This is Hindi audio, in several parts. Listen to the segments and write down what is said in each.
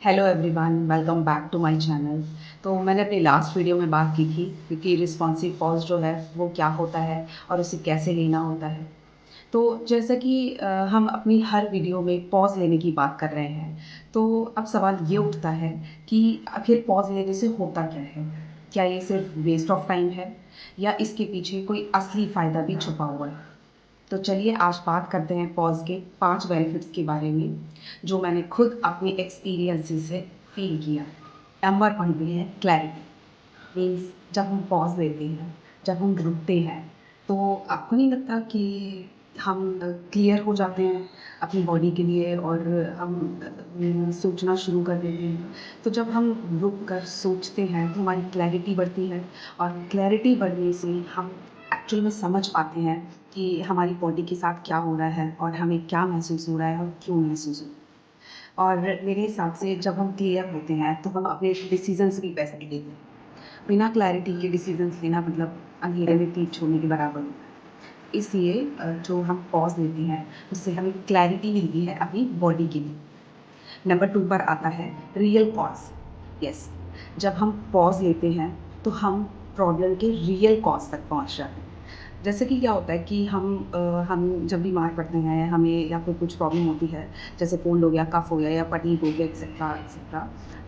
Hello everyone, welcome back to my channel. तो मैंने अपनी लास्ट वीडियो में बात की थी कि रिस्पॉन्सिव पॉज जो है वो क्या होता है और उसे कैसे लेना होता है। तो जैसा कि हम अपनी हर वीडियो में पॉज लेने की बात कर रहे हैं, तो अब सवाल ये उठता है कि आखिर पॉज लेने से होता क्या है। क्या ये सिर्फ वेस्ट ऑफ टाइम है या इसके पीछे कोई असली फ़ायदा भी छुपा हुआ है। तो चलिए आज बात करते हैं पॉज के 5 बेनिफिट्स के बारे में, जो मैंने खुद अपने एक्सपीरियंसेस से फील किया। नंबर 1 पे है क्लैरिटी। मीन्स जब हम पॉज लेते हैं, जब हम रुकते हैं, तो आपको नहीं लगता कि हम क्लियर हो जाते हैं अपनी बॉडी के लिए और हम सोचना शुरू कर देते हैं। तो जब हम रुक कर सोचते हैं तो हमारी क्लैरिटी बढ़ती है, और क्लैरिटी बढ़ने से हम एक्चुअल में समझ पाते हैं कि हमारी बॉडी के साथ क्या हो रहा है और हमें क्या महसूस हो रहा है और क्यों महसूस हो रहा है। और मेरे हिसाब से जब हम क्लियर होते हैं तो हम अपने डिसीजंस भी बेस्ट लेते हैं। बिना क्लैरिटी के डिसीजंस लेना मतलब अंधेरे में पीठ छोड़ने के बराबर होता है। इसलिए जो हम पॉज लेते हैं उससे हमें क्लैरिटी मिलती है अपनी बॉडी के लिए। नंबर 2 पर आता है रियल कॉज। यस, जब हम पॉज लेते हैं तो हम प्रॉब्लम के रियल कॉज तक पहुंच जाते हैं। जैसे कि क्या होता है कि हम जब बीमार पड़ते हैं, हमें या फिर कुछ प्रॉब्लम होती है, जैसे कोल्ड हो गया, कफ हो गया या फटीग हो गया, एक्सेट्रा एक्सेट्रा,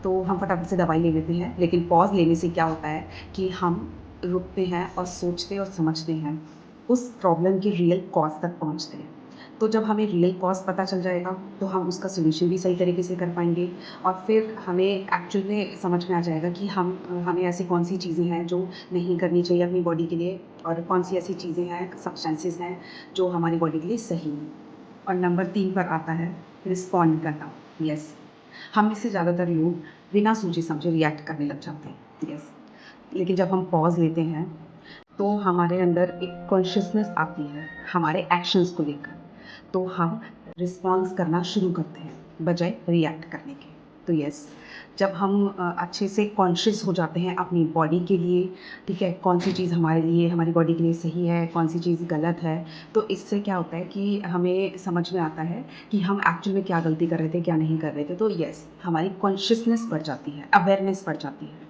तो हम फटाफट से दवाई ले लेते हैं। लेकिन पॉज लेने से क्या होता है कि हम रुकते हैं और सोचते और समझते हैं, उस प्रॉब्लम के रियल कॉज तक पहुंचते हैं। तो जब हमें रियल कॉज पता चल जाएगा तो हम उसका सॉल्यूशन भी सही तरीके से कर पाएंगे, और फिर हमें एक्चुअल में समझ में आ जाएगा कि हमें ऐसी कौन सी चीज़ें हैं जो नहीं करनी चाहिए अपनी बॉडी के लिए, और कौन सी ऐसी चीज़ें हैं, सब्सटेंसेस हैं जो हमारी बॉडी के लिए सही हैं। और नंबर 3 पर आता है रिस्पॉन्ड करना। यस, हम में से ज़्यादातर लोग बिना सोचे समझे रिएक्ट करने लग जाते हैं। यस, लेकिन जब हम पॉज लेते हैं तो हमारे अंदर एक कॉन्शियसनेस आती है हमारे एक्शंस को लेकर। तो हम रिस्पॉन्स करना शुरू करते हैं बजाय रिएक्ट करने के। तो यस, जब हम अच्छे से कॉन्शियस हो जाते हैं अपनी बॉडी के लिए, ठीक है, कौन सी चीज़ हमारे लिए, हमारी बॉडी के लिए सही है, कौन सी चीज़ गलत है, तो इससे क्या होता है कि हमें समझ में आता है कि हम एक्चुअल में क्या गलती कर रहे थे, क्या नहीं कर रहे थे। तो यस, हमारी कॉन्शियसनेस बढ़ जाती है, अवेयरनेस बढ़ जाती है।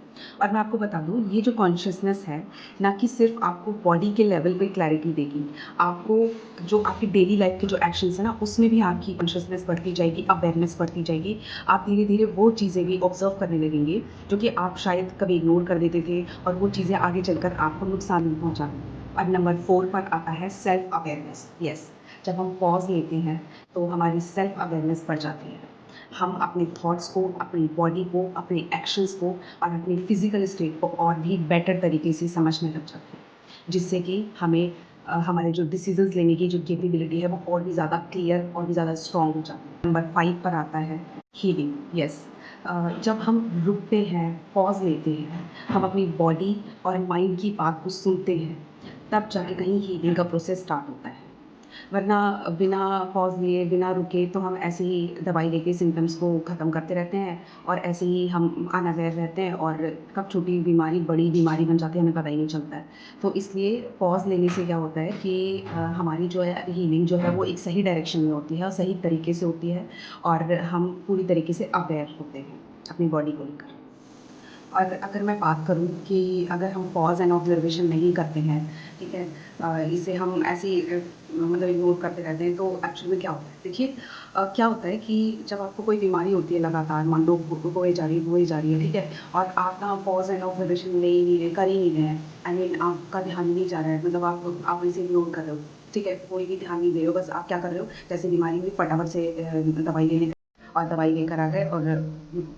और मैं आपको बता दूँ, ये जो कॉन्शियसनेस है, ना कि सिर्फ आपको बॉडी के लेवल पे क्लैरिटी देगी, आपको जो आपकी डेली लाइफ के जो एक्शंस हैं ना, उसमें भी आपकी कॉन्शियसनेस बढ़ती जाएगी, अवेयरनेस बढ़ती जाएगी। आप धीरे धीरे वो चीज़ें भी ऑब्जर्व करने लगेंगे जो कि आप शायद कभी इग्नोर कर देते थे, और वो चीज़ें आगे चलकर आपको नुकसान नहीं पहुँचाती। और नंबर 4 पर आता है सेल्फ अवेयरनेस। यस, जब हम पॉज लेते हैं तो हमारी सेल्फ अवेयरनेस बढ़ जाती है। हम अपने थॉट्स को, अपनी बॉडी को, अपने एक्शंस को और अपनी फिजिकल स्टेट को और भी बेटर तरीके से समझने लग जाते हैं, जिससे कि हमें हमारे जो डिसीजंस लेने की जो कैपेबिलिटी है वो और भी ज़्यादा क्लियर और भी ज़्यादा स्ट्रॉन्ग हो जाती है। नंबर 5 पर आता है हीलिंग। यस, जब हम रुकते हैं, पॉज लेते हैं, हम अपनी बॉडी और माइंड की बात को सुनते हैं, तब जाके कहीं हीलिंग का प्रोसेस स्टार्ट होता है। वरना बिना पॉज़ लिए, बिना रुके तो हम ऐसे ही दवाई लेके सिम्पटम्स को ख़त्म करते रहते हैं, और ऐसे ही हम अनअवेयर रहते हैं, और कब छोटी बीमारी बड़ी बीमारी बन जाती है हमें पता ही नहीं चलता है। तो इसलिए पॉज़ लेने से क्या होता है कि हमारी जो है हीलिंग जो है वो एक सही डायरेक्शन में होती है और सही तरीके से होती है, और हम पूरी तरीके से अवेयर होते हैं अपनी बॉडी को लेकर। और अगर मैं बात करूँ कि अगर हम पॉज़ एंड ऑब्जर्वेशन नहीं करते हैं, ठीक है, इसे हम ऐसे ही मतलब इग्नोर करते रहते हैं, तो एक्चुअल में क्या होता है, देखिए, क्या होता है कि जब आपको कोई बीमारी होती है लगातार, मान लो होए जा रही है, ठीक है, और आप ना पॉज़ एंड ऑब्जर्वेशन ले ही नहीं रहे, कर ही नहीं रहे हैं, आई मीन आपका ध्यान ही नहीं जा रहा है, मतलब आप इसे इग्नोर कर रहे हो, ठीक है, कोई भी ध्यान नहीं दे रहे हो, बस आप क्या कर रहे हो, जैसे बीमारी हुई फटाफट से दवाई ले लेते और दवाई लेकर आ गए, और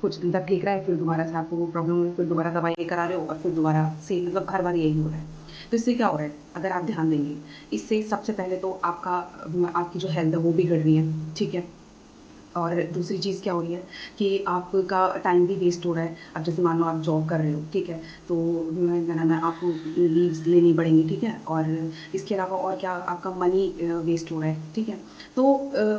कुछ दिन तक ठीक रहा है, फिर दोबारा से आपको वो प्रॉब्लम हुई, फिर दोबारा दवाई लेकर आ रहे हो, और फिर दोबारा से मतलब हर बार यही हो रहा है। तो इससे क्या हो रहा है, अगर आप ध्यान देंगे, इससे सबसे पहले तो आपकी जो हेल्थ है वो बिगड़ रही है, ठीक है। और दूसरी चीज़ क्या हो रही है कि आपका टाइम भी वेस्ट हो रहा है। अब जैसे मान लो आप जॉब कर रहे हो, ठीक है, तो मैं आपको लीव्स लेनी पड़ेंगी, ठीक है, और इसके अलावा और क्या, आपका मनी वेस्ट हो रहा है, ठीक है। तो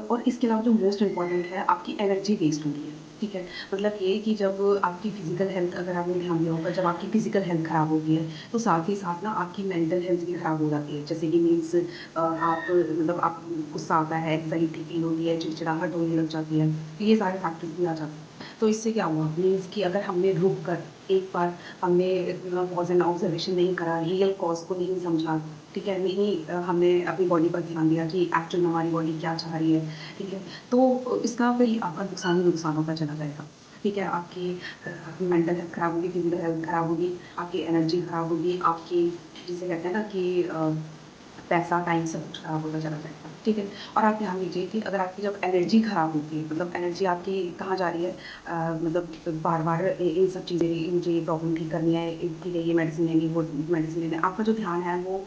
और इसके अलावा जो मोस्ट इम्पॉर्टेंट है, आपकी एनर्जी वेस्ट हो रही है, ठीक है। मतलब ये कि जब आपकी फिजिकल हेल्थ, अगर आपने ध्यान दिया होगा, जब आपकी फिजिकल हेल्थ ख़राब होती है तो साथ ही साथ ना आपकी मेंटल हेल्थ भी ख़राब हो जाती है। जैसे कि मीन्स आप मतलब आप गुस्सा आता है, एंग्जाइटी फील होती है, चिड़चिड़ाहट होने लग जाती है, तो ये सारे फैक्टर्स भी आ जाते हैं। तो इससे क्या हुआ मीन्स कि अगर हमने रुक कर एक बार हमने पॉज़ एंड ऑब्जर्वेशन नहीं करा, रियल कॉज़ को नहीं समझा, ठीक है? नहीं हमने अपनी बॉडी पर ध्यान दिया कि एक्चुअल में हमारी बॉडी क्या चाह रही है, ठीक है? तो इसका फिर आपका नुकसान ही नुकसान होता चला जाएगा, ठीक है? आपकी मेंटल हेल्थ खराब होगी, फिज़िकल हेल्थ खराब होगी, आपकी एनर्जी खराब होगी, आपकी जिसे कहते हैं ना कि पैसा, टाइम सब कुछ खराब होता चला जाएगा, ठीक है? और आप ध्यान दीजिए कि अगर आपकी जब एनर्जी खराब होती है, मतलब एनर्जी आपकी कहाँ जा रही है मतलब बार-बार इन सब चीज़ें मुझे ये प्रॉब्लम ठीक करनी है, ठीक है, ये मेडिसिन लेनी, वो मेडिसिन लेनी है, आपका जो ध्यान है वो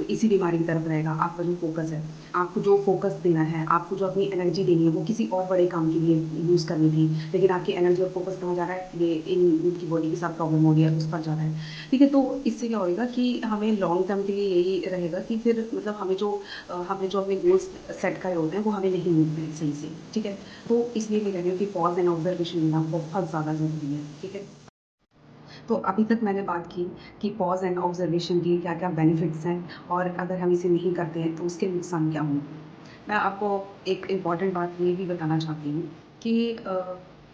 इसी बीमारी की तरफ रहेगा, आपका जो फ़ोकस है, आपको जो फ़ोकस देना है, आपको जो अपनी एनर्जी देनी है, वो किसी और बड़े काम के लिए यूज़ करनी थी, लेकिन आपकी एनर्जी और फ़ोकस कहाँ जा रहा है? ये इनकी बॉडी के साथ प्रॉब्लम हो रही है, उस पर जा रहा है, ठीक है? तो इससे क्या होएगा कि हमें लॉन्ग टर्म के लिए यही रहेगा कि फिर मतलब हमें जो अपने गोल्स सेट करे होते हैं वो हमें नहीं मिलते हैं सही से, ठीक है? तो इसलिए मैं कह रही हूँ कि पॉज़ एंड ऑब्जर्वेशन लेना बहुत ज़्यादा ज़रूरी है, ठीक है? तो अभी तक मैंने बात की कि पॉज़ एंड ऑब्जर्वेशन के क्या-क्या बेनिफिट्स हैं और अगर हम इसे नहीं करते हैं तो उसके नुकसान क्या होंगे। मैं आपको एक इम्पॉर्टेंट बात ये भी बताना चाहती हूँ कि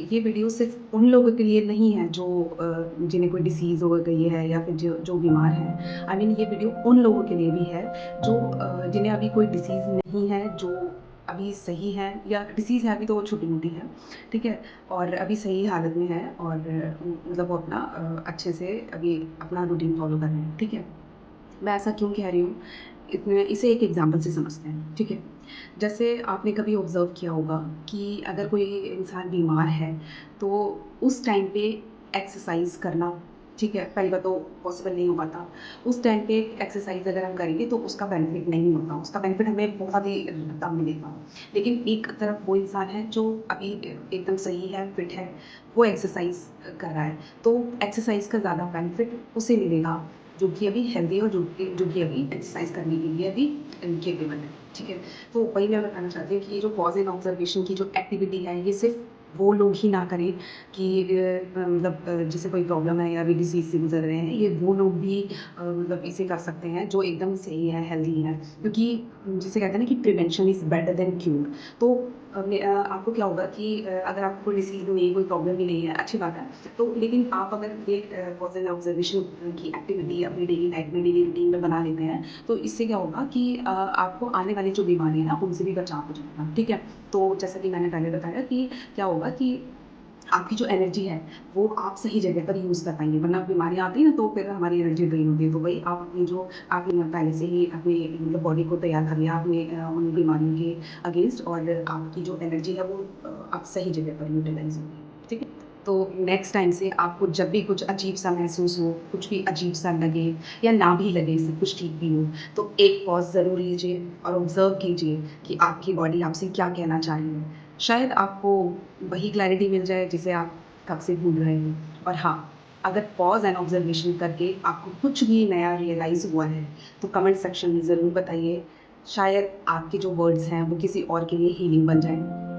ये वीडियो सिर्फ़ उन लोगों के लिए नहीं है जो जिन्हें कोई डिसीज़ हो गई है या फिर जो जो बीमार हैं। आई मीन ये वीडियो उन लोगों के लिए भी है जो जिन्हें अभी कोई डिसीज़ नहीं है, जो अभी सही हैं या डिसीज़ है अभी तो वो छोटी-मोटी है, ठीक है? और अभी सही हालत में है और मतलब वो अपना अच्छे से अभी अपना रूटीन फ़ॉलो कर रहे हैं, ठीक है? मैं ऐसा क्यों कह रही हूँ? इसे एक एग्ज़ाम्पल से समझते हैं, ठीक है? जैसे आपने कभी ऑब्ज़र्व किया होगा कि अगर कोई इंसान बीमार है, तो उस टाइम पे एक्सरसाइज़ करना, ठीक है? पहली बात तो पॉसिबल नहीं हो पाता। उस टाइम पे एक्सरसाइज़ अगर हम करेंगे तो उसका बेनिफिट नहीं होता, उसका बेनिफिट हमें बहुत ही कम मिलेगा। लेकिन एक तरफ वो इंसान है जो अभी एकदम सही है, फिट है, वो एक्सरसाइज़ कर रहा है, तो एक्सरसाइज़ का ज़्यादा बेनिफिट उसे मिलेगा जो कि अभी हेल्दी और जो कि अभी एक्सरसाइज करने के लिए अभी केपेबल है, ठीक है? तो वही मैं बताना चाहती हूँ कि ये जो पॉज़ एंड ऑब्जर्वेशन की जो एक्टिविटी है, ये सिर्फ़ वो लोग ही ना करें कि मतलब जिसे कोई प्रॉब्लम है या अभी डिसीज़ से गुज़र रहे हैं, ये वो लोग भी मतलब इसे कर सकते हैं जो एकदम सही है, हेल्दी है। क्योंकि जिसे कहते हैं ना कि prevention is better than cure. तो आपको क्या होगा कि अगर आपको कोई डिसीज़ नहीं है, कोई प्रॉब्लम भी नहीं है, अच्छी बात है। तो लेकिन आप अगर ये पॉज़ एंड ऑब्जर्वेशन की एक्टिविटी अपनी डेली लाइफ में, डेली रूटीन में बना लेते हैं, तो इससे क्या होगा कि आपको आने वाली जो बीमारी है ना, उनसे भी बचाव हो जाएगा, ठीक है? तो जैसा कि मैंने पहले बताया कि क्या होगा कि आपकी जो एनर्जी है, वो आप सही जगह पर यूज़ कर पाएँगे, वरना बीमारी आती है ना, तो फिर हमारी एनर्जी ड्रेन होती है। तो वही आप अपनी जो आपने पहले से ही अपनी मतलब बॉडी को तैयार कर लिया आपने उन बीमारियों के अगेंस्ट और आपकी जो एनर्जी है, वो आप सही जगह पर यूटिलाइज़ होगी, ठीक है? तो नेक्स्ट टाइम से आपको जब भी कुछ अजीब-सा महसूस हो, कुछ भी अजीब-सा लगे या ना भी लगे, सब कुछ ठीक भी हो, तो एक पॉज़ ज़रूर लीजिए और ऑब्ज़र्व कीजिए कि आपकी बॉडी आपसे क्या कहना चाह रही है। शायद आपको वही क्लैरिटी मिल जाए जिसे आप कब से ढूँढ रहे हैं। और हाँ, अगर पॉज़ एंड ऑब्ज़र्वेशन करके आपको कुछ भी नया रियलाइज़ हुआ है, तो कमेंट सेक्शन में ज़रूर बताइए। शायद आपके जो वर्ड्स हैं, वो किसी और के लिए हीलिंग बन जाएँ।